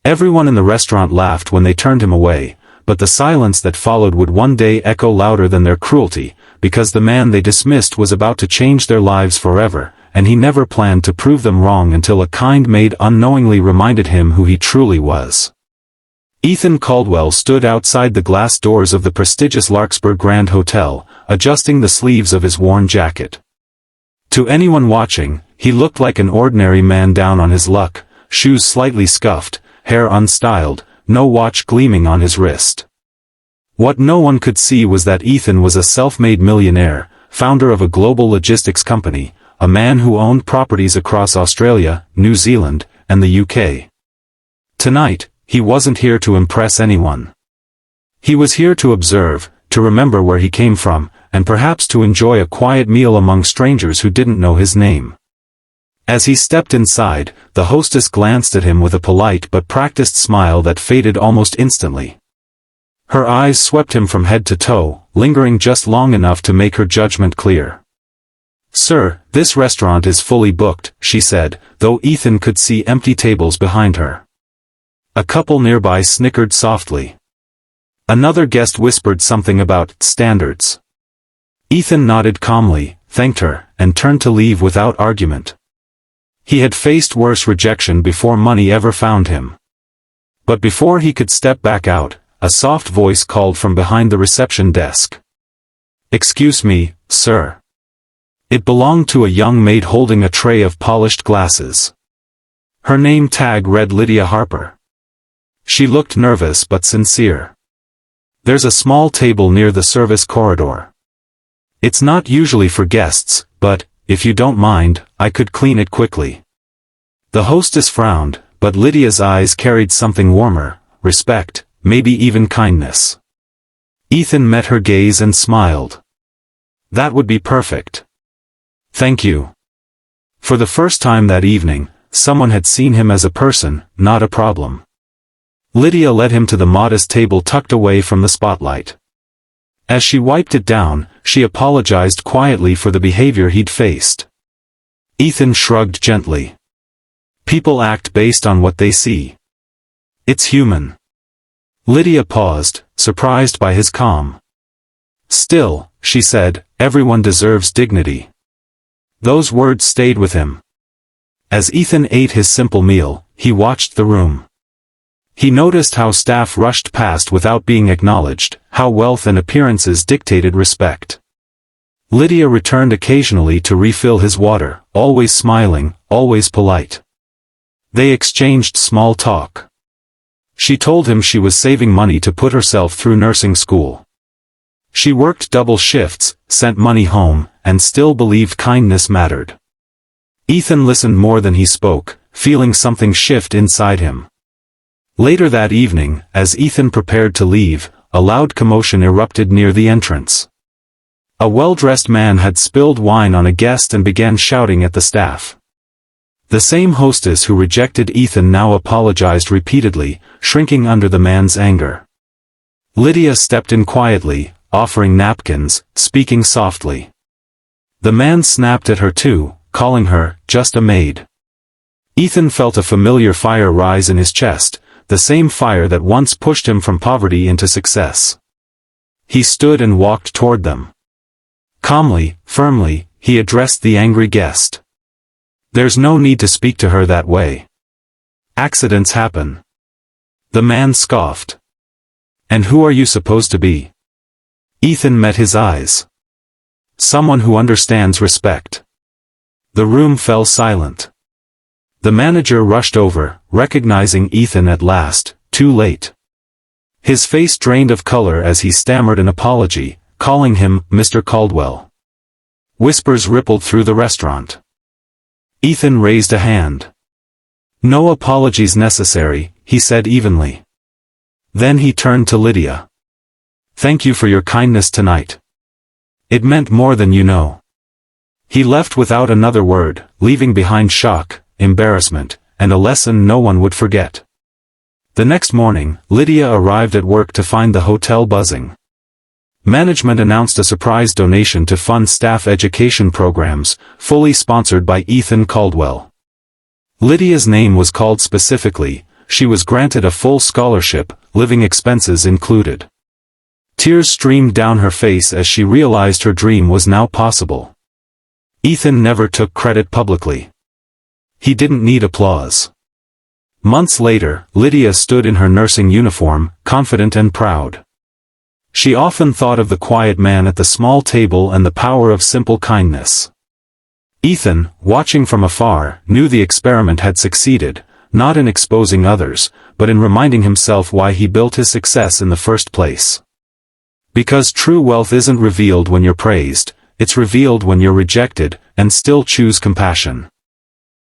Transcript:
Everyone in the restaurant laughed when they turned him away, but the silence that followed would one day echo louder than their cruelty, because the man they dismissed was about to change their lives forever, and he never planned to prove them wrong until a kind maid unknowingly reminded him who he truly was. Ethan Caldwell stood outside the glass doors of the prestigious Larkspur Grand Hotel, adjusting the sleeves of his worn jacket. To anyone watching, he looked like an ordinary man down on his luck, shoes slightly scuffed, hair unstyled, no watch gleaming on his wrist. What no one could see was that Ethan was a self-made millionaire, founder of a global logistics company, a man who owned properties across Australia, New Zealand, and the UK. Tonight, he wasn't here to impress anyone. He was here to observe, to remember where he came from, and perhaps to enjoy a quiet meal among strangers who didn't know his name. As he stepped inside, the hostess glanced at him with a polite but practiced smile that faded almost instantly. Her eyes swept him from head to toe, lingering just long enough to make her judgment clear. "Sir, this restaurant is fully booked," she said, though Ethan could see empty tables behind her. A couple nearby snickered softly. Another guest whispered something about standards. Ethan nodded calmly, thanked her, and turned to leave without argument. He had faced worse rejection before money ever found him. But before he could step back out, a soft voice called from behind the reception desk. "Excuse me, sir." It belonged to a young maid holding a tray of polished glasses. Her name tag read Lydia Harper. She looked nervous but sincere. "There's a small table near the service corridor. It's not usually for guests, but, if you don't mind, I could clean it quickly." The hostess frowned, but Lydia's eyes carried something warmer, respect, maybe even kindness. Ethan met her gaze and smiled. "That would be perfect. Thank you." For the first time that evening, someone had seen him as a person, not a problem. Lydia led him to the modest table tucked away from the spotlight. As she wiped it down, she apologized quietly for the behavior he'd faced. Ethan shrugged gently. People act based on what they see. It's human. Lydia paused, surprised by his calm. "Still," she said, "everyone deserves dignity." Those words stayed with him. As Ethan ate his simple meal, he watched the room. He noticed how staff rushed past without being acknowledged, how wealth and appearances dictated respect. Lydia returned occasionally to refill his water, always smiling, always polite. They exchanged small talk. She told him she was saving money to put herself through nursing school. She worked double shifts, sent money home, and still believed kindness mattered. Ethan listened more than he spoke, feeling something shift inside him. Later that evening, as Ethan prepared to leave, a loud commotion erupted near the entrance. A well-dressed man had spilled wine on a guest and began shouting at the staff. The same hostess who rejected Ethan now apologized repeatedly, shrinking under the man's anger. Lydia stepped in quietly, offering napkins, speaking softly. The man snapped at her too, calling her, just a maid. Ethan felt a familiar fire rise in his chest, the same fire that once pushed him from poverty into success. He stood and walked toward them. Calmly, firmly, he addressed the angry guest. "There's no need to speak to her that way. Accidents happen." The man scoffed. "And who are you supposed to be?" Ethan met his eyes. "Someone who understands respect." The room fell silent. The manager rushed over, recognizing Ethan at last, too late. His face drained of color as he stammered an apology, calling him Mr. Caldwell. Whispers rippled through the restaurant. Ethan raised a hand. "No apologies necessary," he said evenly. Then he turned to Lydia. "Thank you for your kindness tonight. It meant more than you know." He left without another word, leaving behind shock, embarrassment, and a lesson no one would forget. The next morning, Lydia arrived at work to find the hotel buzzing. Management announced a surprise donation to fund staff education programs, fully sponsored by Ethan Caldwell. Lydia's name was called specifically, she was granted a full scholarship, living expenses included. Tears streamed down her face as she realized her dream was now possible. Ethan never took credit publicly. He didn't need applause. Months later, Lydia stood in her nursing uniform, confident and proud. She often thought of the quiet man at the small table and the power of simple kindness. Ethan, watching from afar, knew the experiment had succeeded, not in exposing others, but in reminding himself why he built his success in the first place. Because true wealth isn't revealed when you're praised, it's revealed when you're rejected, and still choose compassion.